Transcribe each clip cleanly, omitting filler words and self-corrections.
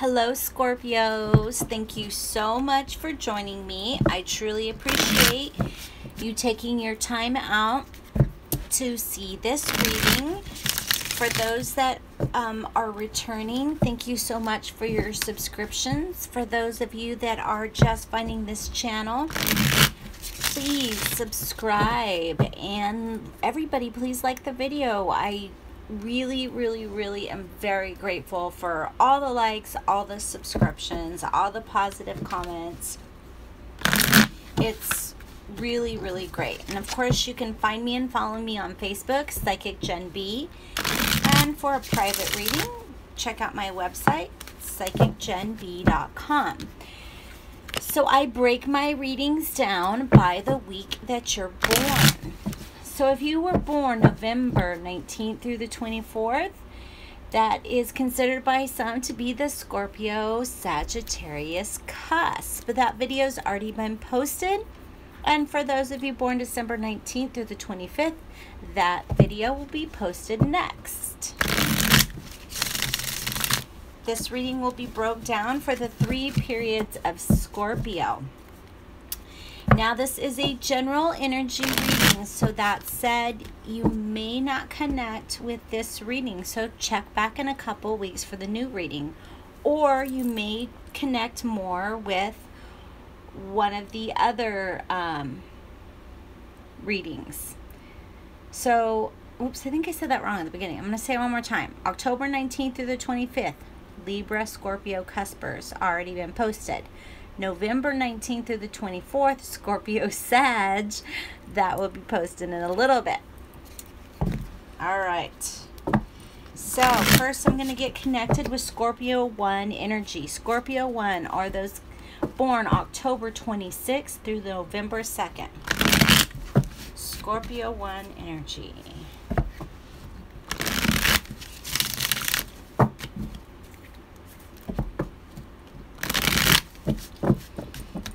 Hello, Scorpios. Thank you so much for joining me. I truly appreciate you taking your time out to see this reading. For those that are returning, thank you so much for your subscriptions. For those of you that are just finding this channel, please subscribe. And everybody, please like the video. I really am very grateful for all the likes, all the subscriptions, all the positive comments. It's really great. And of course, you can find me and follow me on Facebook, Psychic Jen B. And for a private reading, check out my website, psychicjenb.com. So I break my readings down by the week that you're born. So if you were born November 19th through the 24th, that is considered by some to be the Scorpio Sagittarius cusp. But that video's already been posted. And for those of you born December 19th through the 25th, that video will be posted next. This reading will be broke down for the 3 periods of Scorpio. Now, this is a general energy reading, so that said, you may not connect with this reading, so check back in a couple weeks for the new reading, or you may connect more with one of the other readings. So, oops, I think I said that wrong at the beginning. I'm going to say it one more time. October 19th through the 25th, Libra, Scorpio, Cuspers, already been posted. November 19th through the 24th, Scorpio Sag, that will be posted in a little bit. All right. So first I'm going to get connected with Scorpio 1 energy. Scorpio 1 are those born October 26th through November 2nd. Scorpio 1 energy.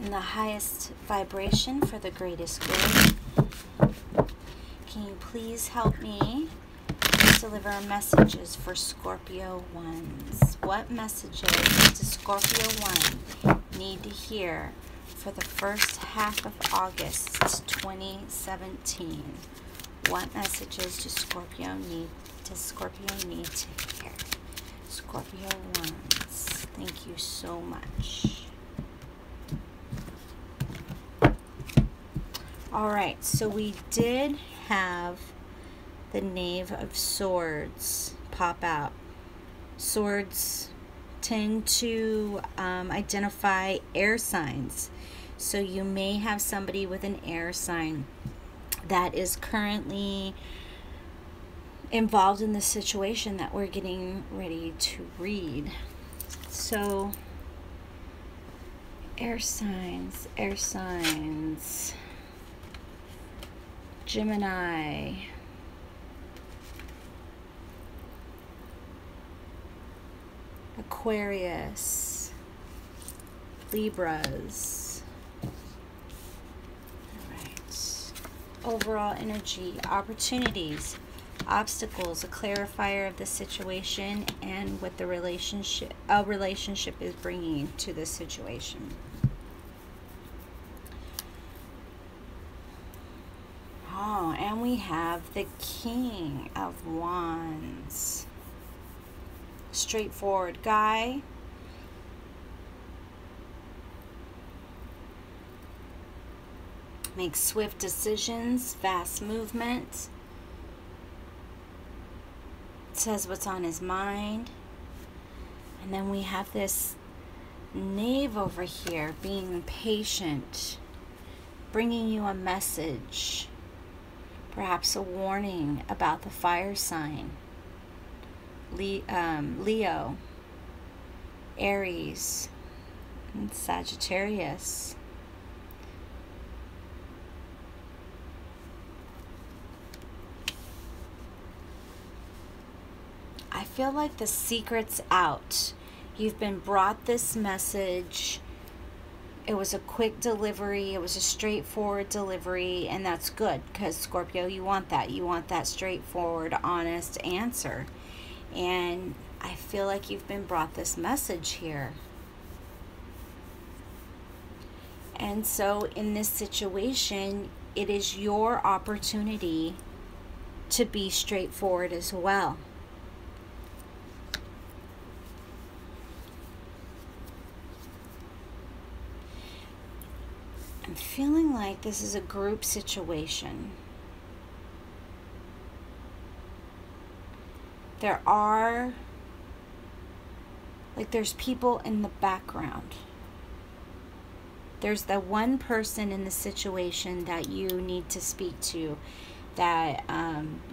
The highest vibration for the greatest good. Can you please help me deliver messages for Scorpio 1s? What messages does Scorpio 1 need to hear for the first half of August 2017? What messages does Scorpio need to hear? Scorpio 1s, thank you so much. Alright, so we did have the Knave of Swords pop out. Swords tend to identify air signs. So you may have somebody with an air sign that is currently involved in the situation that we're getting ready to read. So, air signs. Gemini, Aquarius, Libras. All right. Overall energy, opportunities, obstacles, a clarifier of the situation and what the relationship is bringing to the situation. Oh, and we have the King of Wands. Straightforward guy. Makes swift decisions, fast movement. Says what's on his mind. And then we have this Knave over here, being patient, bringing you a message. Perhaps a warning about the fire sign. Leo, Aries, and Sagittarius. I feel like the secret's out. You've been brought this message. It was a quick delivery. It was a straightforward delivery, and that's good because Scorpio, you want that. You want that straightforward, honest answer. And I feel like you've been brought this message here. And so in this situation, it is your opportunity to be straightforward as well. I'm feeling like this is a group situation. There's people in the background. There's the one person in the situation that you need to speak to, that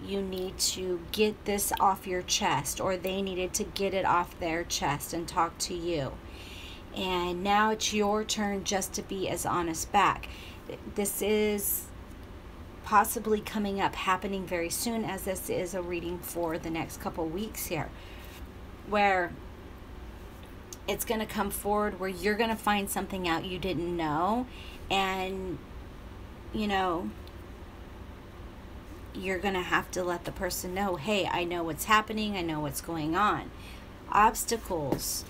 you need to get this off your chest, or they needed to get it off their chest and talk to you. And now it's your turn just to be as honest back. This is possibly coming up, happening very soon, as this is a reading for the next couple weeks here, where it's going to come forward, where you're going to find something out you didn't know, and you know, you're going to have to let the person know, hey, I know what's happening, I know what's going on. Obstacles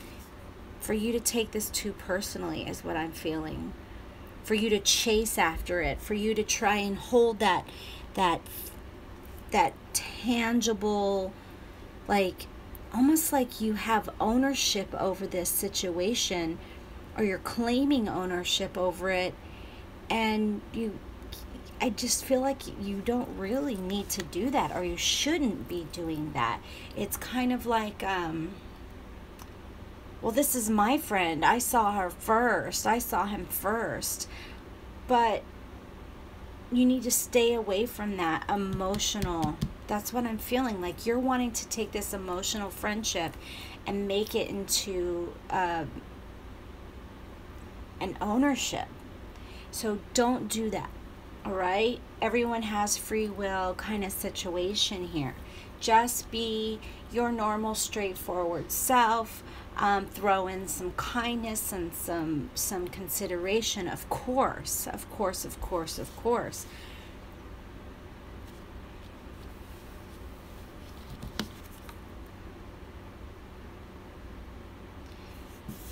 for you to take this too personally is what I'm feeling. For you to chase after it, for you to try and hold that tangible, like almost like you have ownership over this situation, or you're claiming ownership over it, and I just feel like you don't really need to do that, or you shouldn't be doing that. It's kind of like, well, this is my friend. I saw her first. I saw him first. But you need to stay away from that emotional. That's what I'm feeling. Like you're wanting to take this emotional friendship and make it into an ownership. So don't do that. All right? Everyone has free will kind of situation here. Just be your normal, straightforward self. Throw in some kindness and some consideration, of course, of course, of course, of course.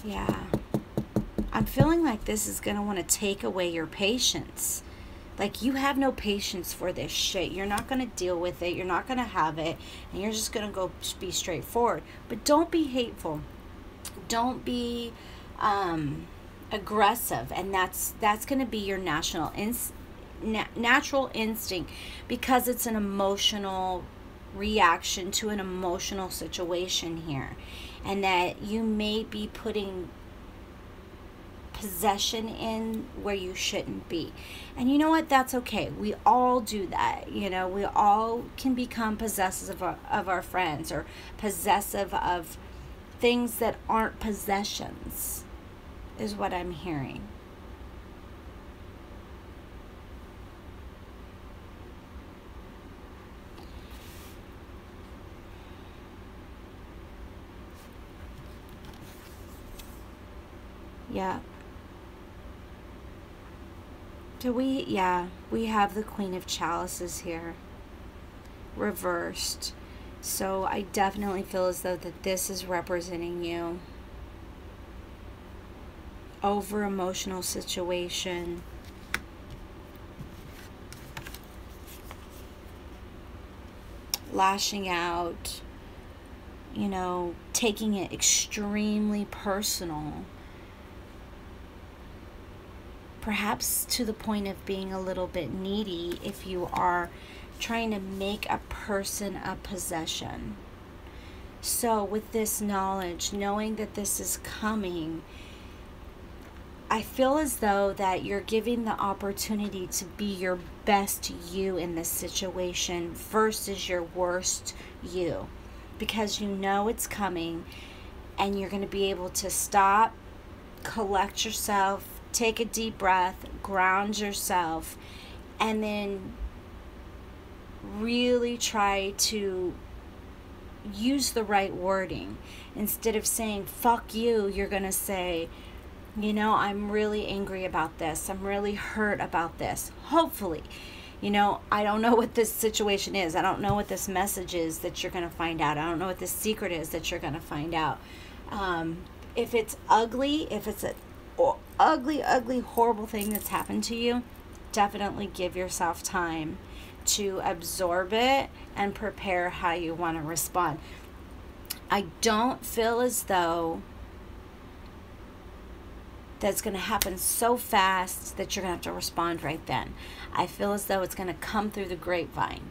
Yeah. I'm feeling like this is going to want to take away your patience. Like you have no patience for this shit. You're not going to deal with it. You're not going to have it. And you're just going to go be straightforward. But don't be hateful. Don't be aggressive. And that's going to be your natural instinct, because it's an emotional reaction to an emotional situation here. And that you may be putting possession in where you shouldn't be. And you know what? That's okay. We all do that. You know, we all can become possessive of our friends, or possessive of things that aren't possessions, is what I'm hearing. Yeah. So we have the Queen of Chalices here, reversed. So I definitely feel as though that this is representing you. Over emotional situation. Lashing out. You know, taking it extremely personal. Perhaps to the point of being a little bit needy if you are trying to make a person a possession. So with this knowledge, knowing that this is coming, I feel as though that you're giving the opportunity to be your best you in this situation versus your worst you, because you know it's coming, and you're going to be able to stop, collect yourself, take a deep breath, ground yourself, and then really try to use the right wording. Instead of saying fuck you, you're going to say, you know, I'm really angry about this. I'm really hurt about this. Hopefully, You know, I don't know what this situation is. I don't know what this message is that you're going to find out. I don't know what this secret is that you're going to find out. If it's ugly, if it's an ugly, ugly, horrible thing that's happened to you, definitely give yourself time to absorb it and prepare how you want to respond. I don't feel as though that's going to happen so fast that you're going to have to respond right then. I feel as though it's going to come through the grapevine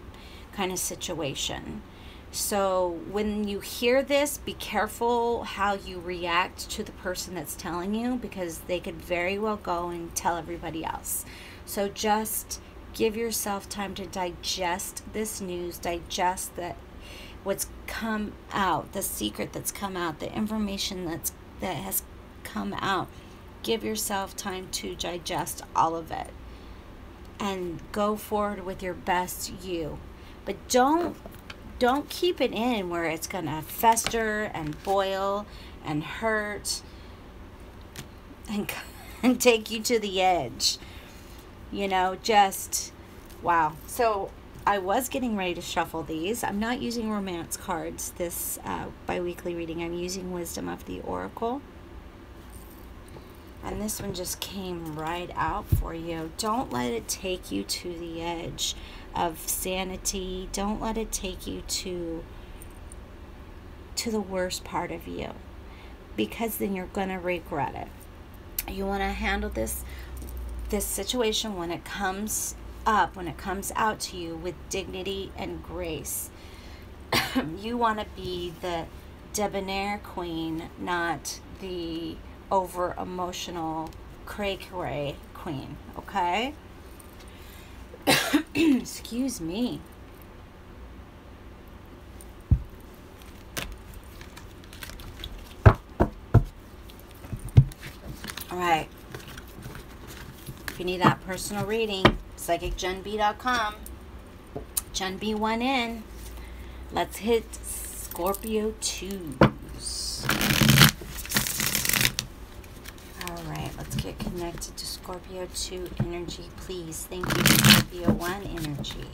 kind of situation. So when you hear this, be careful how you react to the person that's telling you, because they could very well go and tell everybody else. So just give yourself time to digest this news, digest what's come out, the secret that's come out, the information that has come out. Give yourself time to digest all of it and go forward with your best you. But don't keep it in where it's going to fester and boil and hurt and take you to the edge. You know, just wow. So I was getting ready to shuffle these. I'm not using romance cards this bi-weekly reading. I'm using Wisdom of the Oracle. And this one just came right out for you. Don't let it take you to the edge of sanity. Don't let it take you to the worst part of you, because then you're going to regret it. You want to handle this situation when it comes up, when it comes out to you, with dignity and grace. You want to be the debonair queen, not the over emotional cray-cray queen, okay? Excuse me. All right. If you need that personal reading, psychicjenb.com. Jen B1 in. Let's hit Scorpio 2s. Alright, let's get connected to Scorpio 2 energy, please. Thank you, Scorpio 1 energy.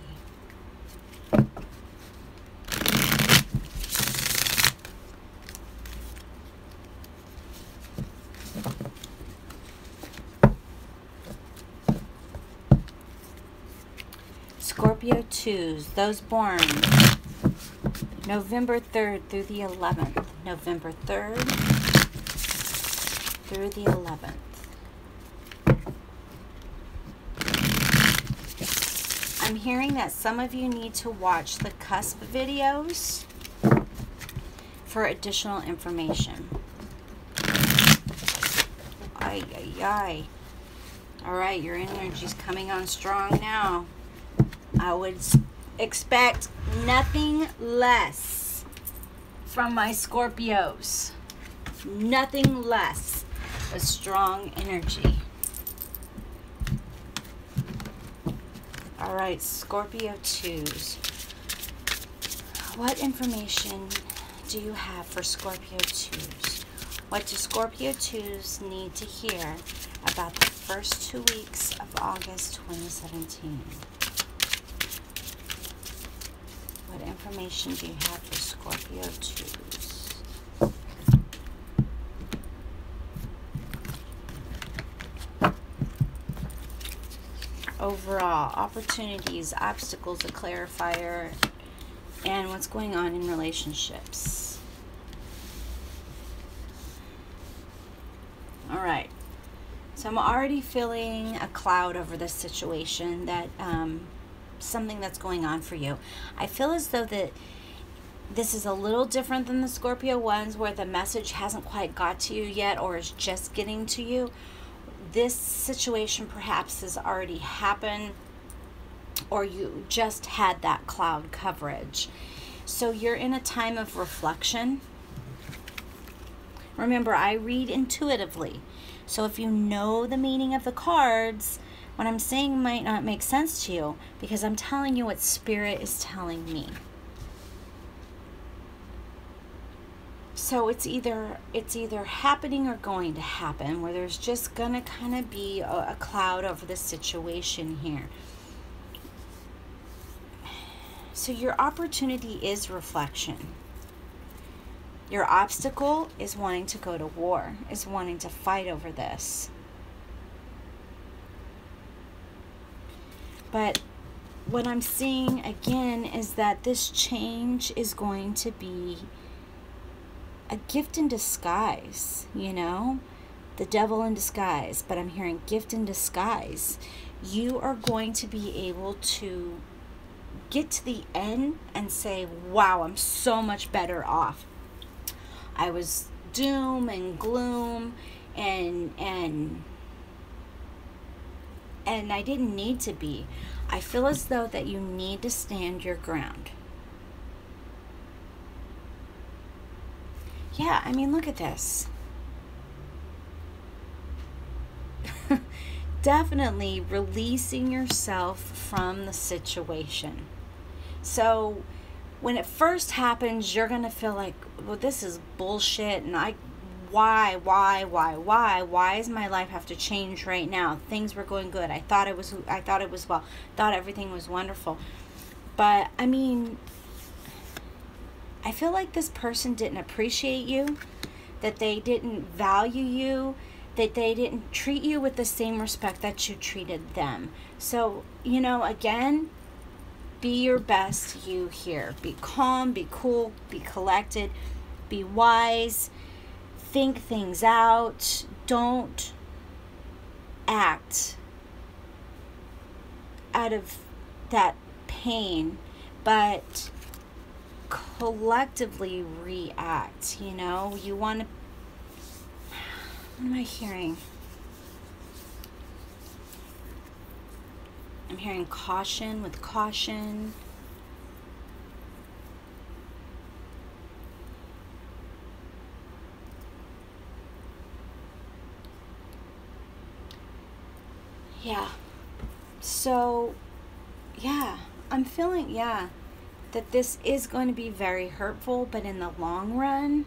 Scorpio 2s, those born November 3rd through the 11th. November 3rd through the 11th. I'm hearing that some of you need to watch the cusp videos for additional information. Ay, ay, ay. All right, your energy's coming on strong now. I would expect nothing less from my Scorpios. Nothing less. A strong energy. All right, Scorpio 2s. What information do you have for Scorpio 2s? What do Scorpio 2s need to hear about the first 2 weeks of August 2017? What information do you have for Scorpio 2s? Overall, opportunities, obstacles, a clarifier, and what's going on in relationships. All right. So I'm already feeling a cloud over this situation, that something that's going on for you. I feel as though that this is a little different than the Scorpio ones, where the message hasn't quite got to you yet, or is just getting to you. This situation perhaps has already happened, or you just had that cloud coverage. So you're in a time of reflection. Remember, I read intuitively. So if you know the meaning of the cards, what I'm saying might not make sense to you, because I'm telling you what Spirit is telling me. So it's either happening or going to happen, where there's just gonna kind of be a cloud over the situation here. So your opportunity is reflection. Your obstacle is wanting to go to war, is wanting to fight over this. But what I'm seeing again is that this change is going to be a gift in disguise, you know? The devil in disguise, but I'm hearing gift in disguise. You are going to be able to get to the end and say, wow, I'm so much better off. I was doom and gloom and I didn't need to be. I feel as though that you need to stand your ground. Yeah, I mean, look at this. Definitely releasing yourself from the situation. So when it first happens, you're going to feel like, well, this is bullshit. And why does my life have to change right now? Things were going good. I thought it was well, thought everything was wonderful. But I mean, I feel like this person didn't appreciate you, that they didn't value you, that they didn't treat you with the same respect that you treated them. So, you know, again, be your best you here. Be calm, be cool, be collected, be wise, think things out. Don't act out of that pain, but collectively react. You know, you want to, what am I hearing? I'm hearing caution with caution. Yeah. So, yeah, I'm feeling, yeah, that this is going to be very hurtful, but in the long run,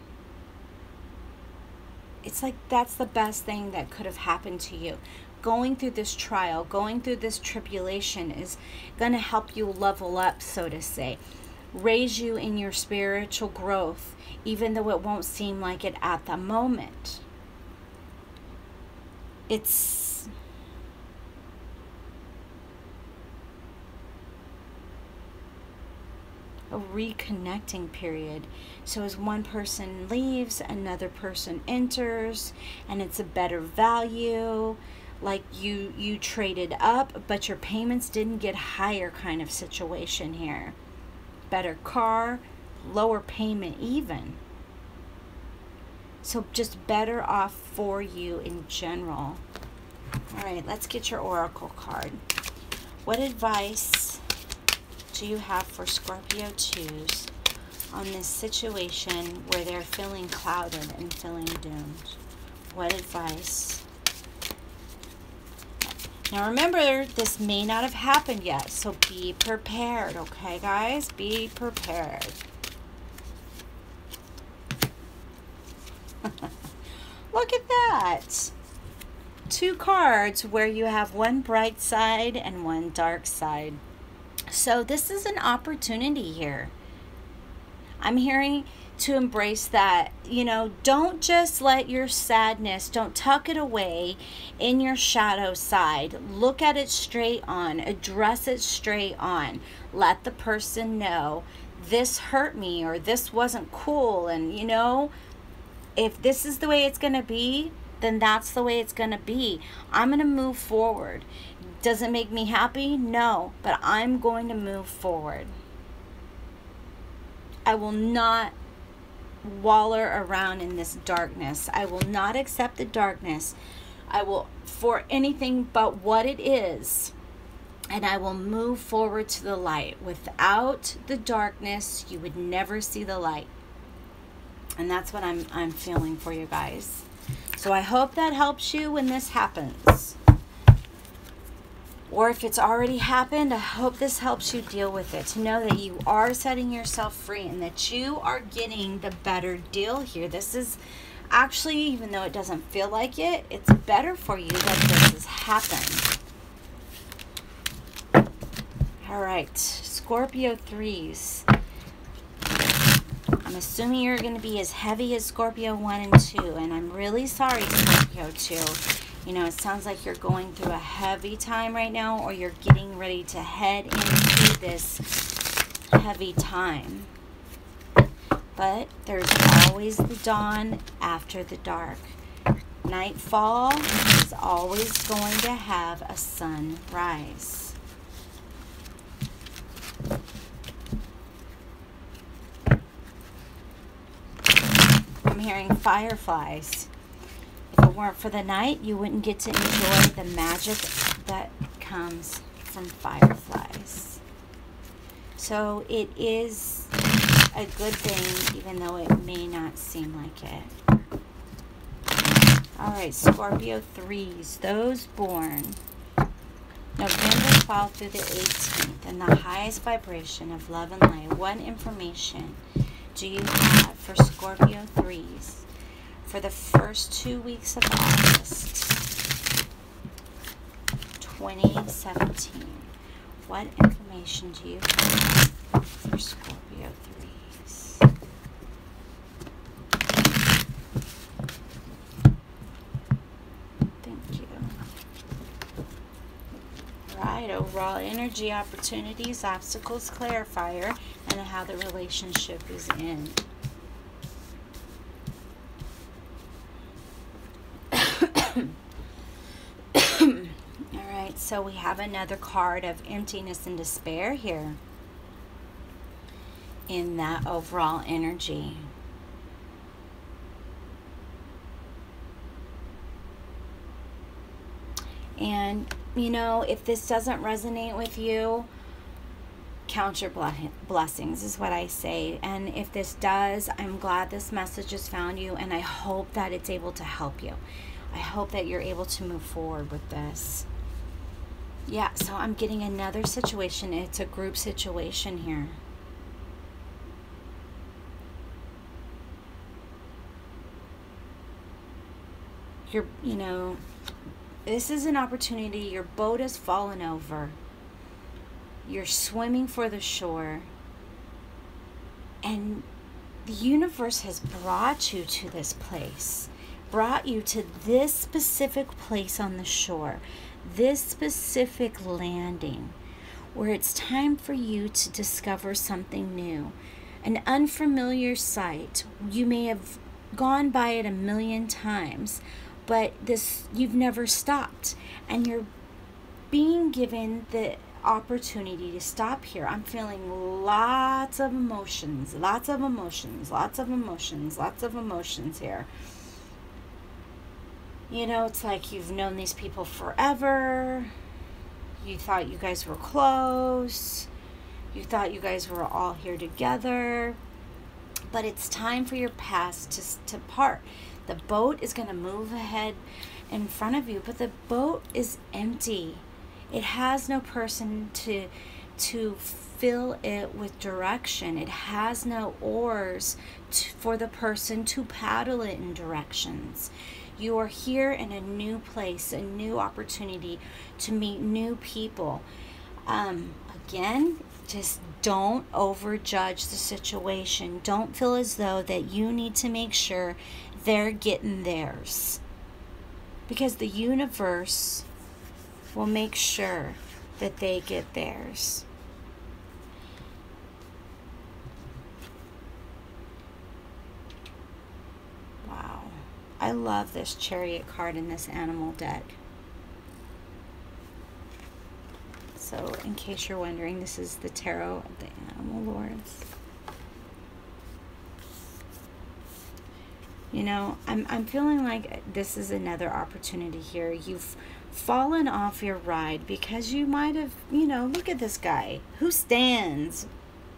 it's like that's the best thing that could have happened to you. Going through this trial, going through this tribulation is going to help you level up, so to say. Raise you in your spiritual growth, even though it won't seem like it at the moment. It's a reconnecting period. So as one person leaves, another person enters, and it's a better value. Like you traded up, but your payments didn't get higher kind of situation here. Better car, lower payment even. So just better off for you in general. All right, let's get your oracle card. What advice do you have for Scorpio 2s on this situation where they're feeling clouded and feeling doomed? What advice? Now remember, this may not have happened yet, so be prepared, okay, guys? Be prepared. Look at that. 2 cards where you have one bright side and one dark side. So this is an opportunity here. I'm hearing to embrace that, you know, don't just let your sadness, don't tuck it away in your shadow side. Look at it straight on, address it straight on. Let the person know this hurt me or this wasn't cool. And, you know, if this is the way it's going to be, then that's the way it's going to be. I'm going to move forward. Does it make me happy? No, but I'm going to move forward. I will not waller around in this darkness. I will not accept the darkness. I will for anything but what it is. And I will move forward to the light. Without the darkness, you would never see the light. And that's what I'm feeling for you guys. So I hope that helps you when this happens. Or if it's already happened, I hope this helps you deal with it. To know that you are setting yourself free and that you are getting the better deal here. This is actually, even though it doesn't feel like it, it's better for you that this has happened. All right, Scorpio 3s, I'm assuming you're going to be as heavy as Scorpio 1 and 2. And I'm really sorry, Scorpio 2. You know, it sounds like you're going through a heavy time right now, or you're getting ready to head into this heavy time. But there's always the dawn after the dark. Nightfall is always going to have a sunrise. I'm hearing fireflies. If it weren't for the night, you wouldn't get to enjoy the magic that comes from fireflies. So it is a good thing, even though it may not seem like it. All right, Scorpio 3s, those born November 12th through the 18th, in the highest vibration of love and light, what information do you have for Scorpio 3s for the first 2 weeks of August 2017? What information do you have for Scorpio 3s? Thank you. Right, overall energy, opportunities, obstacles, clarifier, and how the relationship is in. Alright, so we have another card of emptiness and despair here in that overall energy. And, you know, if this doesn't resonate with you, count your blessings is what I say. And if this does, I'm glad this message has found you, and I hope that it's able to help you. I hope that you're able to move forward with this. Yeah, so I'm getting another situation. It's a group situation here. You know, this is an opportunity. Your boat has fallen over. You're swimming for the shore. And the universe has brought you to this place. Brought you to this specific place on the shore. This specific landing. Where it's time for you to discover something new. An unfamiliar sight. You may have gone by it a million times. But you've never stopped, and you're being given the opportunity to stop here. I'm feeling lots of emotions, lots of emotions, lots of emotions, lots of emotions here. You know, it's like you've known these people forever. You thought you guys were close. You thought you guys were all here together. But it's time for your past to part. The boat is going to move ahead in front of you, but the boat is empty. It has no person to fill it with direction. It has no oars for the person to paddle it in directions. You are here in a new place, a new opportunity to meet new people. Again, just don't overjudge the situation. Don't feel as though that you need to make sure they're getting theirs, because the universe will make sure that they get theirs. Wow. I love this Chariot card in this animal deck. So in case you're wondering, this is the Tarot of the Animal Lords. You know, I'm feeling like this is another opportunity here. You've fallen off your ride because you might have, you know, look at this guy who stands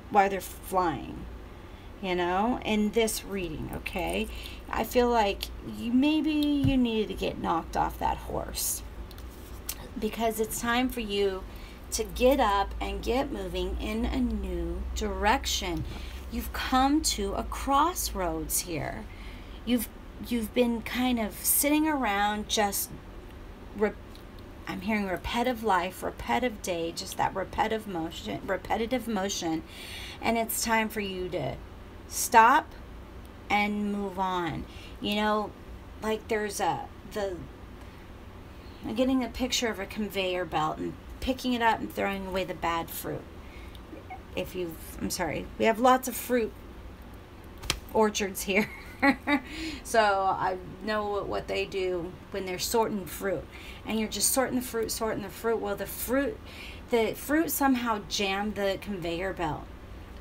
while they're flying, you know, in this reading, okay? I feel like maybe you needed to get knocked off that horse, because it's time for you to get up and get moving in a new direction. You've come to a crossroads here. You've been kind of sitting around just I'm hearing repetitive life, repetitive day, just that repetitive motion. And it's time for you to stop and move on. You know, like there's I'm getting a picture of a conveyor belt and picking it up and throwing away the bad fruit. I'm sorry, we have lots of fruit orchards here. So I know what they do when they're sorting fruit, and you're just sorting the fruit. Well, the fruit somehow jammed the conveyor belt,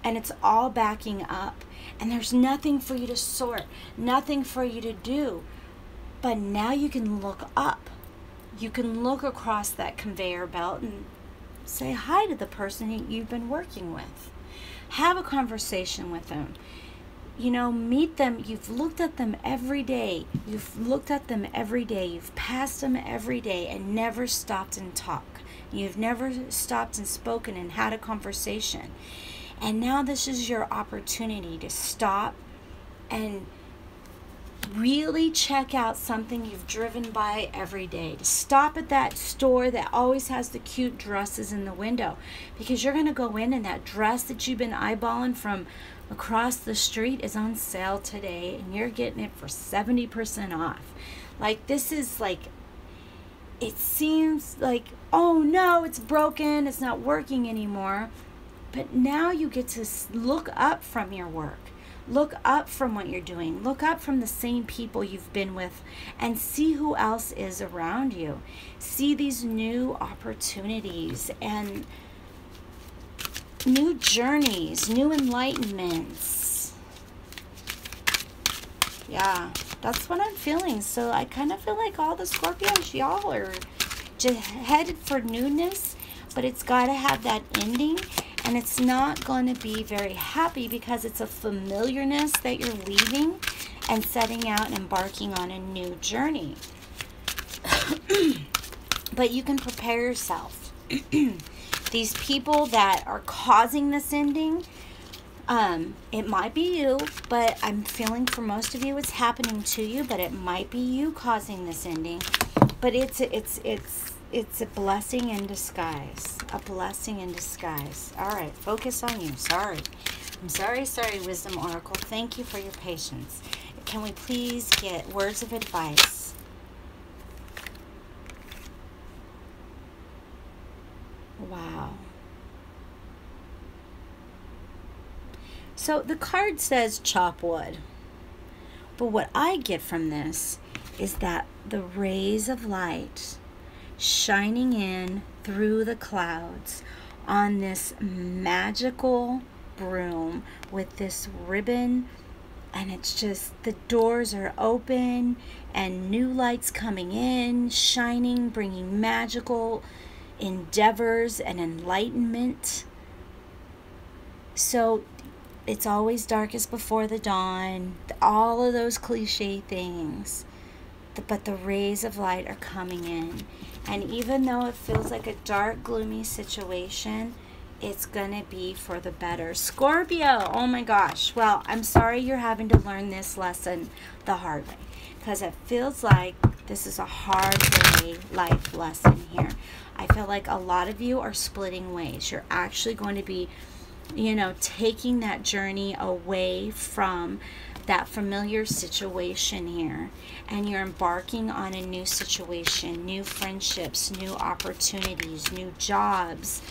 and it's all backing up, and there's nothing for you to sort, nothing for you to do. But now you can look up. You can look across that conveyor belt and say hi to the person you've been working with. Have a conversation with them. You know, meet them. You've looked at them every day. You've passed them every day and never stopped and talked. You've never stopped and spoken and had a conversation. And now this is your opportunity to stop and really check out something you've driven by every day. To stop at that store that always has the cute dresses in the window, because you're going to go in and that dress that you've been eyeballing from across the street is on sale today, and you're getting it for 70% off. Like, this is like, it seems like, oh no, it's broken, it's not working anymore. But now you get to look up from your work. Look up from what you're doing. Look up from the same people you've been with and see who else is around you. See these new opportunities and new journeys, new enlightenments. Yeah, that's what I'm feeling. So I kind of feel like all the Scorpios, y'all are just headed for newness, but it's got to have that ending. And it's not going to be very happy because it's a familiarness that you're leaving and setting out and embarking on a new journey. But you can prepare yourself. These people that are causing this ending, it might be you, but I'm feeling for most of you it's happening to you, but it might be you causing this ending. But it's a blessing in disguise. A blessing in disguise. All right, focus on you. Sorry. I'm sorry, Wisdom Oracle. Thank you for your patience. Can we please get words of advice? Wow. So the card says chop wood. But what I get from this is that the rays of light shining in through the clouds on this magical broom with this ribbon, and it's just the doors are open and new lights coming in, shining, bringing magical endeavors and enlightenment. So it's always darkest before the dawn, all of those cliche things, but the rays of light are coming in. And even though it feels like a dark, gloomy situation, it's going to be for the better. Scorpio, oh my gosh. Well, I'm sorry you're having to learn this lesson the hard way, because it feels like this is a hard way life lesson here. I feel like a lot of you are splitting ways. You're actually going to be, you know, taking that journey away from that familiar situation here, and you're embarking on a new situation, new friendships, new opportunities, new jobs,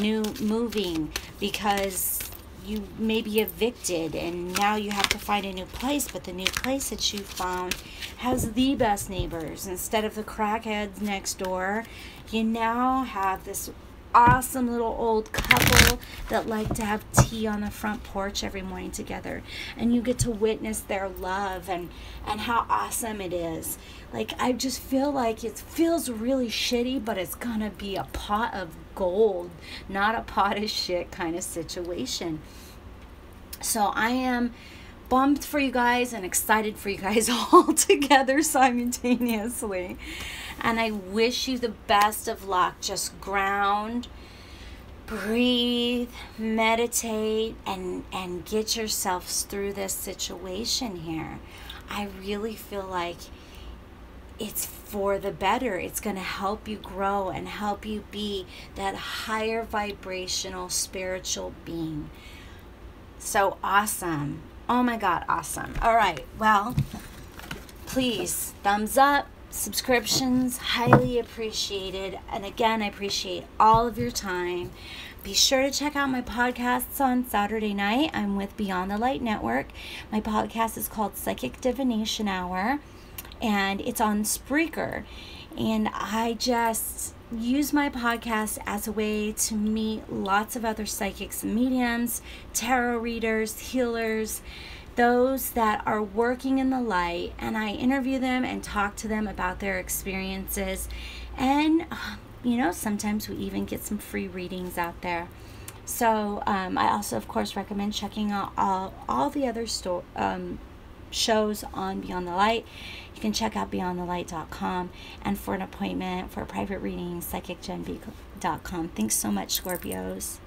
new moving, because you may be evicted and now you have to find a new place, but the new place that you found has the best neighbors. Instead of the crackheads next door, you now have this awesome little old couple that like to have tea on the front porch every morning together, and you get to witness their love and how awesome it is. Like, I just feel like it feels really shitty, but it's gonna be a pot of gold, not a pot of shit kind of situation. So I am bummed for you guys and excited for you guys all together simultaneously. And I wish you the best of luck. Just ground, breathe, meditate, and get yourselves through this situation here. I really feel like it's for the better. It's going to help you grow and help you be that higher vibrational spiritual being. So awesome. Oh my God, awesome. All right, well, please, thumbs up, subscriptions, highly appreciated. And again, I appreciate all of your time. Be sure to check out my podcasts on Saturday night. I'm with Beyond the Light Network. My podcast is called Psychic Divination Hour, and it's on Spreaker. And I just use my podcast as a way to meet lots of other psychics and mediums, tarot readers, healers, those that are working in the light, and I interview them and talk to them about their experiences. And sometimes we even get some free readings out there. So I also, of course, recommend checking out all the other shows on Beyond the Light. You can check out beyondthelight.com, and for an appointment for a private reading, psychicgenb.com. Thanks so much, Scorpios.